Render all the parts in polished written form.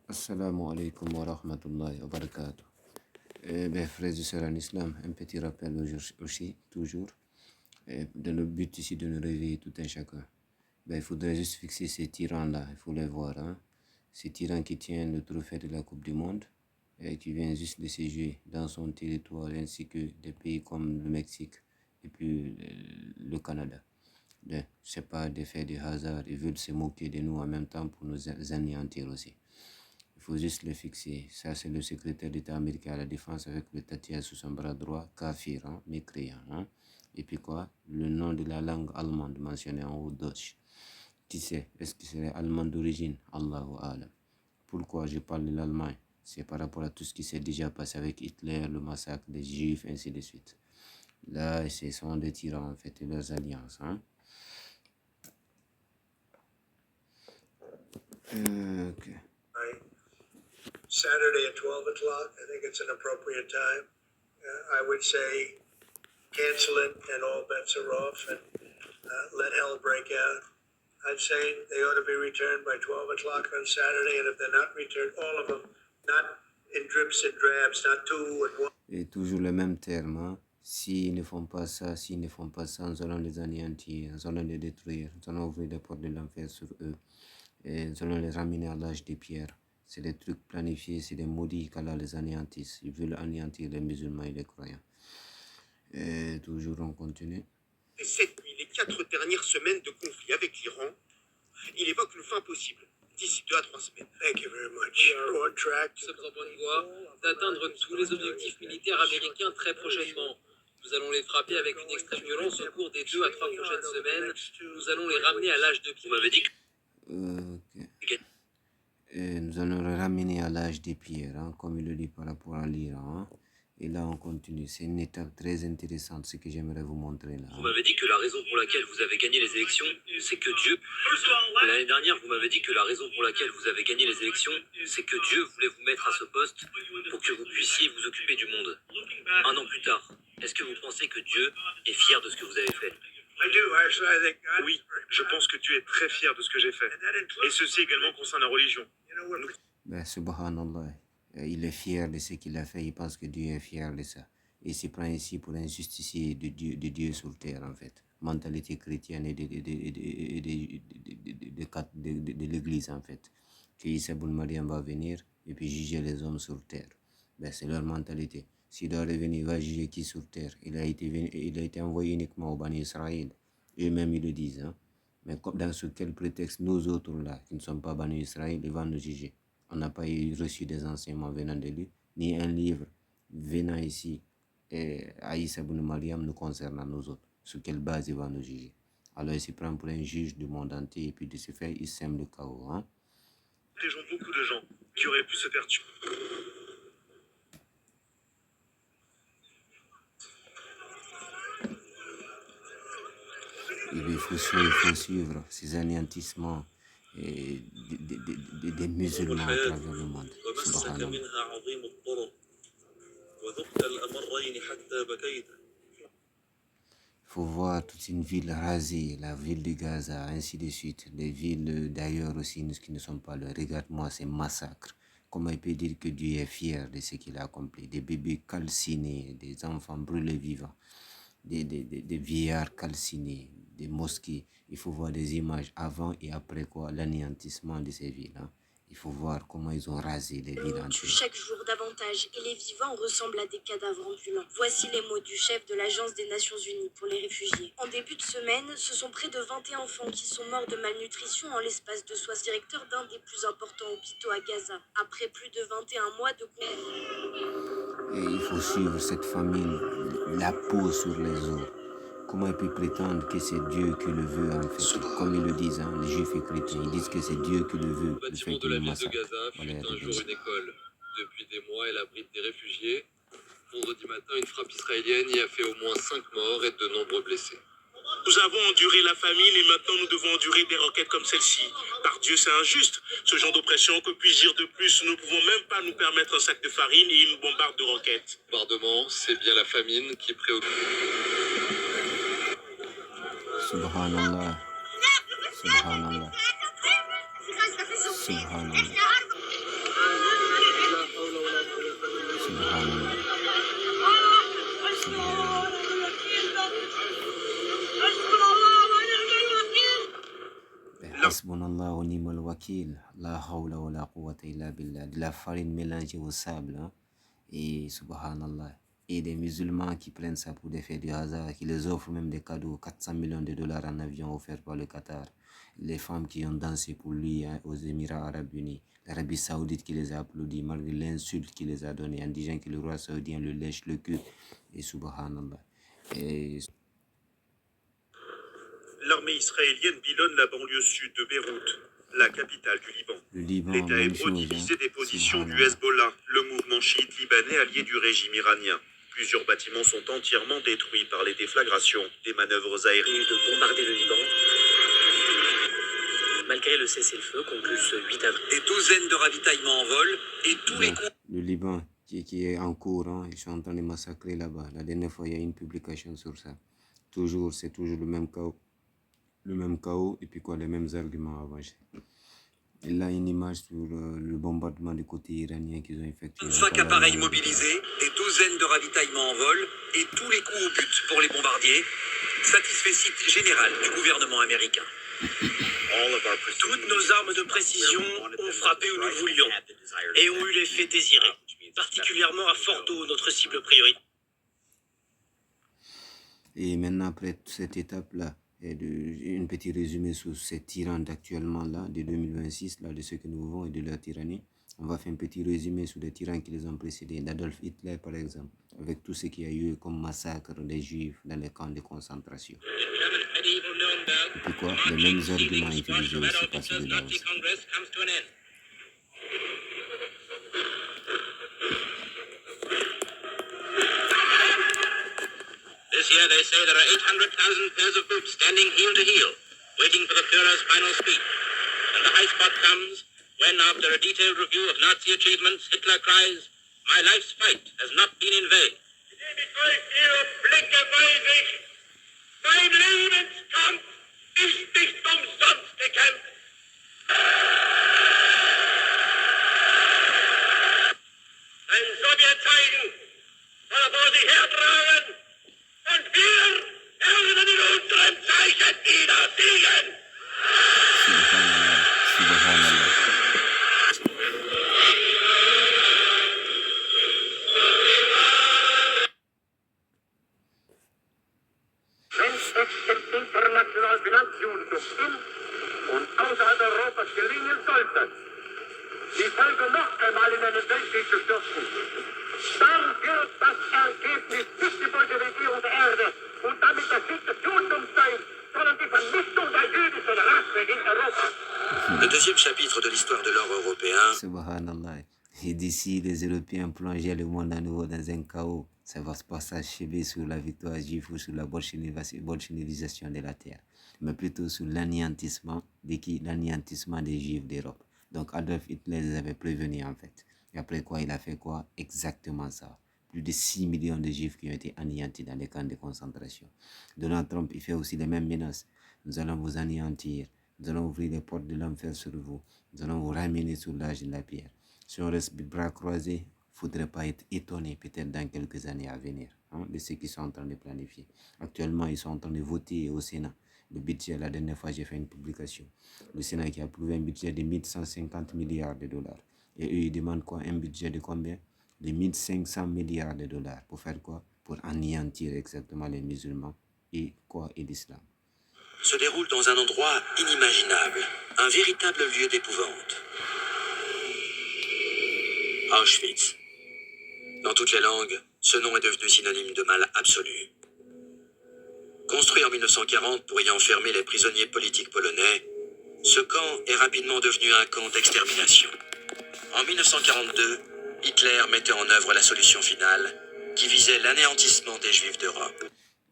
Assalamu alaikum wa rahmatullahi wa barakatuh. Frères et sœurs en islam, un petit rappel aussi, toujours, dans le but ici de nous réveiller tout un chacun. Il faudrait juste fixer ces tyrans-là, il faut les voir. Hein? Ces tyrans qui tiennent le trophée de la Coupe du Monde et qui viennent juste de se jouer dans son territoire, ainsi que des pays comme le Mexique et puis le Canada. C'est pas des faits de hasard, ils veulent se moquer de nous en même temps pour nous anéantir aussi. Il faut juste le fixer. Ça, c'est le secrétaire d'État américain à la défense avec le tatouage sous son bras droit, kafir, hein, mécréant. Hein. Et puis quoi? Le nom de la langue allemande mentionné en haut, Deutsch. Qui sait? Est-ce que c'est allemand d'origine? Allahu Alam. Pourquoi je parle de l'Allemagne? C'est par rapport à tout ce qui s'est déjà passé avec Hitler, le massacre des Juifs, ainsi de suite. Là, ce sont des tyrans, en fait, et leurs alliances. Hein. Ok. Saturday at 12 o'clock. I think it's an appropriate time. I would say cancel it and all bets are off and let hell break out. I'd say they ought to be returned by 12 o'clock on Saturday, and if they're not returned, all of them, not in drips and drabs, not two and one. Et toujours le même terme. Hein. S'ils ne font pas ça, nous allons les anéantir, nous allons les détruire, nous allons ouvrir des portes de l'enfer sur eux. Et nous allons les ramener à l'âge des pierres. C'est des trucs planifiés, c'est des maudits qu'Allah les anéantisse. Ils veulent anéantir les musulmans et les croyants. Et toujours on continue. Et cette nuit, les 4 dernières semaines de conflit avec l'Iran, il évoque une fin possible d'ici 2 à 3 semaines. Thank you very much. We're on track. Nous sommes en bonne voie d'atteindre tous les objectifs militaires américains très prochainement. Nous allons les frapper avec une extrême violence au cours des 2 à 3 prochaines semaines. Nous allons les ramener à l'âge de pierre. Vous m'avez dit que... Ok. Et nous allons les ramener à l'âge des pierres, hein, comme il le dit par rapport à l'Iran. Hein. Et là, on continue. C'est une étape très intéressante, ce que j'aimerais vous montrer là. Vous m'avez dit que la raison pour laquelle vous avez gagné les élections, c'est que Dieu... L'année dernière, vous m'avez dit que la raison pour laquelle vous avez gagné les élections, c'est que Dieu voulait vous mettre à ce poste pour que vous puissiez vous occuper du monde. 1 an plus tard, est-ce que vous pensez que Dieu est fier de ce que vous avez fait? Oui, je pense que Dieu est très fier de ce que j'ai fait. Et ceci également concerne la religion. Subhanallah. Il est fier de ce qu'il a fait, il pense que Dieu est fier de ça. Il se prend ici pour un justicier de Dieu sur terre, en fait. Mentalité chrétienne et de l'Église, en fait. Que Issa ibn Maryam va venir et puis juger les hommes sur terre. C'est leur mentalité. S'il doit revenir, il va juger qui sur terre? Il a été envoyé uniquement au Bani Israël. Eux-mêmes, ils le disent. Hein? Mais dans ce quel prétexte, nous autres, là, qui ne sommes pas Bani Israël, ils vont nous juger? On n'a pas reçu des enseignements venant de lui, ni un livre venant ici à Issa ibn Maryam nous concernant nous autres. Sur quelle base il va nous juger? Alors il se prend pour un juge du monde entier et puis de ce fait, il sème le chaos. Hein? Beaucoup de gens qui auraient pu se faire tuer. Il faut suivre ces anéantissements des musulmans à travers le monde. Subhanallah. Il faut voir toute une ville rasée, la ville de Gaza, ainsi de suite. Les villes d'ailleurs aussi qui ne sont pas là. Regarde-moi ces massacres. Comment il peut dire que Dieu est fier de ce qu'il a accompli? Des bébés calcinés, des enfants brûlés vivants, des vieillards calcinés, des mosquées. Il faut voir des images avant et après quoi, l'anéantissement de ces villes. Hein. Il faut voir comment ils ont rasé les villes entières. Chaque jour davantage et les vivants ressemblent à des cadavres ambulants. Voici les mots du chef de l'Agence des Nations Unies pour les réfugiés. En début de semaine, ce sont près de 21 enfants qui sont morts de malnutrition en l'espace de soins, directeur d'un des plus importants hôpitaux à Gaza. Après plus de 21 mois de conflit. Et il faut suivre cette famine, la peau sur les os. Comment ils peuvent prétendre que c'est Dieu qui le veut en fait? Comme ils le disent, hein, les juifs et chrétiens, ils disent que c'est Dieu qui le veut. Le bâtiment de la ville de Gaza fut un jour une école. Depuis des mois, elle abrite des réfugiés. Vendredi matin, une frappe israélienne y a fait au moins 5 morts et de nombreux blessés. Nous avons enduré la famine et maintenant nous devons endurer des roquettes comme celle-ci. Par Dieu, c'est injuste. Ce genre d'oppression, que puis-je dire de plus? Nous ne pouvons même pas nous permettre un sac de farine et une bombarde de roquettes. Bombardement, c'est bien la famine qui préoccupe. Subhanallah. Subhanallah. Subhanallah. Hasbunallah wa ni'mal wakil, la hawla wa la quwwata illa billah, de la farine mélangée au sable, hein, et subhanallah. Et des musulmans qui prennent ça pour des faits du hasard, qui les offrent même des cadeaux, 400 millions de dollars en avion offerts par le Qatar. Les femmes qui ont dansé pour lui, hein, aux Émirats Arabes Unis. L'Arabie Saoudite qui les a applaudis malgré l'insulte qu'il les a donnée en disant que le roi saoudien le lèche le cul. Et subhanallah. Et L'armée israélienne pilonne la banlieue sud de Beyrouth, la capitale du Liban. le Liban, L'État même hébreu chose, divisait hein, des positions du subhanallah. Hezbollah, le mouvement chiite libanais allié du régime iranien. Plusieurs bâtiments sont entièrement détruits par les déflagrations des manœuvres aériennes. De bombarder le Liban. Malgré le cessez-le-feu conclu ce 8 avril. Des douzaines de ravitaillements en vol et tous les Bon, le Liban qui est en cours, hein, ils sont en train de massacrer là-bas. La dernière fois, il y a une publication sur ça. Toujours, c'est toujours le même chaos. Le même chaos et puis quoi, les mêmes arguments avancés. Et là, une image sur le bombardement du côté iranien qu'ils ont effectué. 25 appareils mobilisés, des douzaines de ravitaillements en vol et tous les coups au but pour les bombardiers. Satisfecit général du gouvernement américain. Toutes nos armes de précision ont frappé où nous voulions et ont eu l'effet désiré, particulièrement à Fordo, notre cible prioritaire. Et maintenant, après cette étape-là, un petit résumé sur ces tyrans d'actuellement là, de 2026, là, de ce que nous vivons et de leur tyrannie. On va faire un petit résumé sur les tyrans qui les ont précédés. D'Adolf Hitler, par exemple, avec tout ce qu'il y a eu comme massacre des Juifs dans les camps de concentration. Et puis quoi, les mêmes arguments utilisés aussi par celui-là aussi. This year they say there are 800,000 pairs of boots standing heel to heel, waiting for the Führer's final speech. And the high spot comes when, after a detailed review of Nazi achievements, Hitler cries, "My life's fight has not been in vain." Blicke weiß ich, mein Lebenskampf ist nicht umsonst gekämpft. Ein Sowjet zeigen, soll er vor sich hertragen, und wir werden in unserem Zeichen wieder siegen. Subhanallah, subhanallah. Wenn es dem internationalen Finanzjudentum in und außerhalb Europas gelingen sollte, die Völker noch einmal in einen Weltkrieg zu stürzen, dann wird das Ergebnis nicht die Bolschewikierung der Erde und damit der Sieg des Judentums sein, sondern die Vernichtung der jüdischen Rasse in Europa. Le deuxième chapitre de l'histoire de l'or européen. Subhanallah. Et d'ici, les Européens plongeaient le monde à nouveau dans un chaos. Ça va pas s'achever sur la victoire juive ou sur la bolchevisation de la terre, mais plutôt sur l'anéantissement de qui? L'anéantissement des Juifs d'Europe. Donc Adolf Hitler les avait prévenus en fait. Et après quoi, il a fait quoi? Exactement ça. Plus de 6 millions de Juifs qui ont été anéantis dans les camps de concentration. Donald Trump, il fait aussi les mêmes menaces. Nous allons vous anéantir. Nous allons ouvrir les portes de l'enfer sur vous. Nous allons vous ramener sur l'âge de la pierre. Si on reste les bras croisés, il ne faudrait pas être étonné peut-être dans quelques années à venir, hein, de ce qu'ils sont en train de planifier. Actuellement, ils sont en train de voter au Sénat. Le budget, la dernière fois, j'ai fait une publication. Le Sénat qui a approuvé un budget de 1150 milliards de dollars. Et eux, ils demandent quoi? Un budget de combien? De 1500 milliards de dollars. Pour faire quoi? Pour anéantir exactement les musulmans et quoi? Et l'islam. Se déroule dans un endroit inimaginable, un véritable lieu d'épouvante. Auschwitz. Dans toutes les langues, ce nom est devenu synonyme de mal absolu. Construit en 1940 pour y enfermer les prisonniers politiques polonais, ce camp est rapidement devenu un camp d'extermination. En 1942, Hitler mettait en œuvre la solution finale, qui visait l'anéantissement des Juifs d'Europe.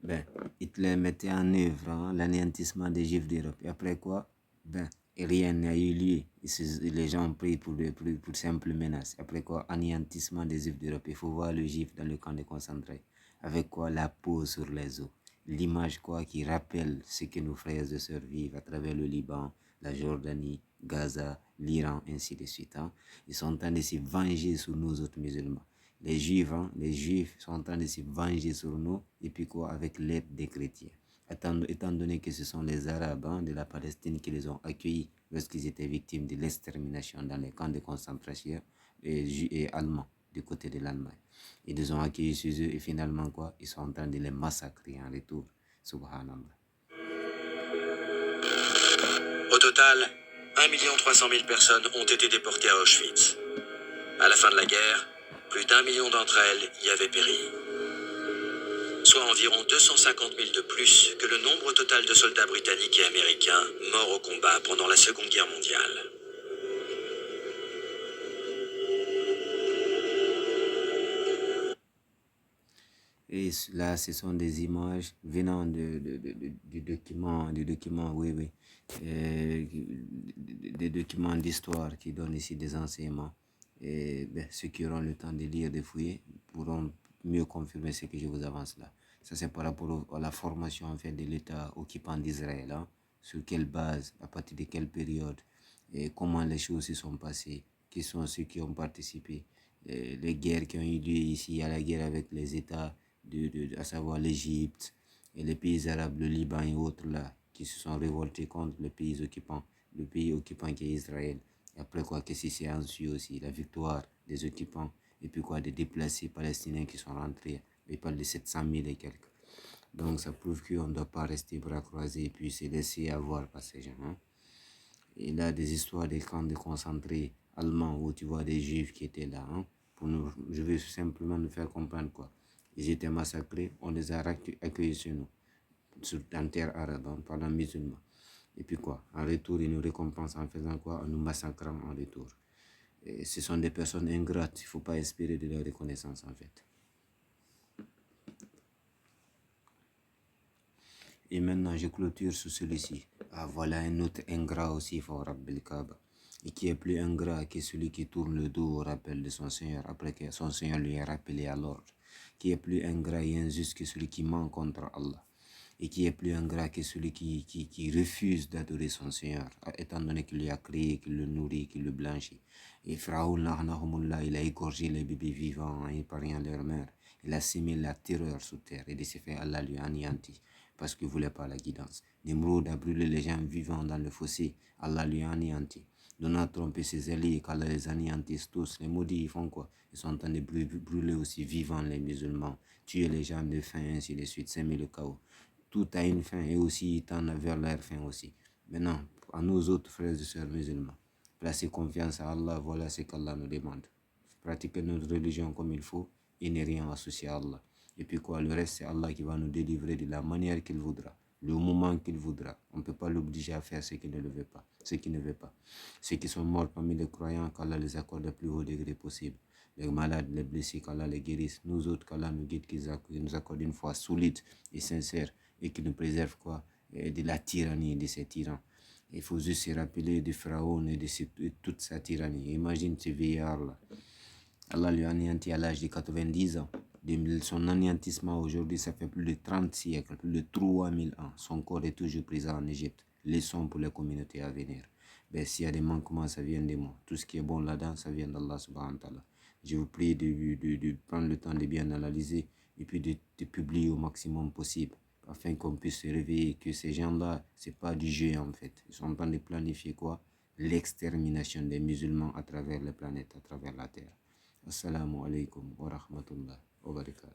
Ben, Hitler mettait en œuvre, hein, l'anéantissement des Juifs d'Europe. Et après quoi? Ben, rien n'a eu lieu. Les gens ont pris pour simples menaces. Après quoi? Anéantissement des Juifs d'Europe. Il faut voir le Juif dans le camp de concentrés. Avec quoi? La peau sur les os. L'image quoi qui rappelle ce que nos frères et sœurs vivent à travers le Liban, la Jordanie, Gaza, l'Iran, ainsi de suite. Hein. Ils sont en train de se venger sur nous autres musulmans. Les Juifs sont en train de se venger sur nous, et puis quoi, avec l'aide des chrétiens. étant donné que ce sont les Arabes de la Palestine qui les ont accueillis lorsqu'ils étaient victimes de l'extermination dans les camps de concentration et allemands, du côté de l'Allemagne. Ils les ont accueillis chez eux et finalement quoi? Ils sont en train de les massacrer en retour. Subhanallah. Au total, 1 300 000 personnes ont été déportées à Auschwitz. À la fin de la guerre, plus d'1 million d'entre elles y avaient péri. Soit environ 250 000 de plus que le nombre total de soldats britanniques et américains morts au combat pendant la Seconde Guerre mondiale. Et là, ce sont des images venant du document, oui, des documents d'histoire qui donnent ici des enseignements. Et ceux qui auront le temps de lire, de fouiller, pourront mieux confirmer ce que je vous avance là. Ça, c'est par rapport à la formation en fait de l'État occupant d'Israël. Sur quelle base, à partir de quelle période, et comment les choses se sont passées, qui sont ceux qui ont participé, les guerres qui ont eu lieu ici, il y a la guerre avec les États, à savoir l'Égypte et les pays arabes, le Liban et autres là, qui se sont révoltés contre le pays occupant qui est Israël. Et après quoi, qu'est-ce qui s'est ensuite aussi, la victoire des occupants, et puis quoi, des déplacés palestiniens qui sont rentrés, ils parlent de 700 000 et quelques. Donc ça prouve qu'on ne doit pas rester bras croisés et puis se laisser avoir par ces gens. Et là, des histoires des camps de concentrés allemands où tu vois des juifs qui étaient là. Je veux simplement nous faire comprendre quoi. Ils étaient massacrés, on les a accueillis chez nous, en terre arabe, par les musulmans. Et puis quoi, en retour, ils nous récompensent en faisant quoi? En nous massacrant en retour. Et ce sont des personnes ingrates, il ne faut pas espérer de leur reconnaissance en fait. Et maintenant, je clôture sur celui-ci. Ah, voilà un autre ingrat aussi, pour Rabbil Kaaba. Et qui est plus ingrat que celui qui tourne le dos au rappel de son Seigneur, après que son Seigneur lui ait rappelé à l'ordre. Qui est plus ingrat et injuste que celui qui ment contre Allah. Et qui est plus ingrat que celui qui refuse d'adorer son Seigneur, étant donné qu'il lui a créé, qu'il le nourrit, qu'il le blanchit. Et Pharaon, il a égorgé les bébés vivants en épargnant leur mère. Il a semé la terreur sur terre et de ce fait, Allah lui a anéanti parce qu'il ne voulait pas la guidance. Nimrod a brûlé les gens vivants dans le fossé, Allah lui a anéanti. Donald Trump et ses alliés, qu'Allah les anéantisse tous, les maudits, ils font quoi? Ils sont en train de brûler aussi vivants les musulmans, tuer les gens de faim, ainsi de suite, semer le chaos. Tout a une fin et aussi ils tendent vers leur fin aussi. Maintenant, à nous autres frères et sœurs musulmans, placer confiance à Allah, voilà ce qu'Allah nous demande. Pratiquer notre religion comme il faut et ne rien associer à Allah. Et puis quoi, le reste c'est Allah qui va nous délivrer de la manière qu'il voudra, le moment qu'il voudra. On ne peut pas l'obliger à faire ce qu'il ne veut pas. Ceux qui sont morts parmi les croyants, qu'Allah les accorde le plus haut degré possible. Les malades, les blessés, qu'Allah les guérisse. Nous autres, qu'Allah nous guide, qu'il nous accorde une foi solide et sincère et qui nous préserve quoi, de la tyrannie de ces tyrans. Il faut juste se rappeler de Pharaon et de toute sa tyrannie. Imagine ce vieillard-là. Allah lui a anéanti à l'âge de 90 ans. Son anéantissement aujourd'hui, ça fait plus de 30 siècles, plus de 3000 ans. Son corps est toujours présent en Égypte. Leçon pour les communautés à venir. S'il y a des manquements, ça vient de moi. Tout ce qui est bon là-dedans, ça vient d'Allah subhanahu wa ta'ala. Je vous prie de prendre le temps de bien analyser et puis de publier au maximum possible afin qu'on puisse se réveiller que ces gens-là, c'est pas du jeu en fait. Ils sont en train de planifier quoi? L'extermination des musulmans à travers la planète, à travers la terre. Assalamu alaikum wa rahmatullah wa barakatuh.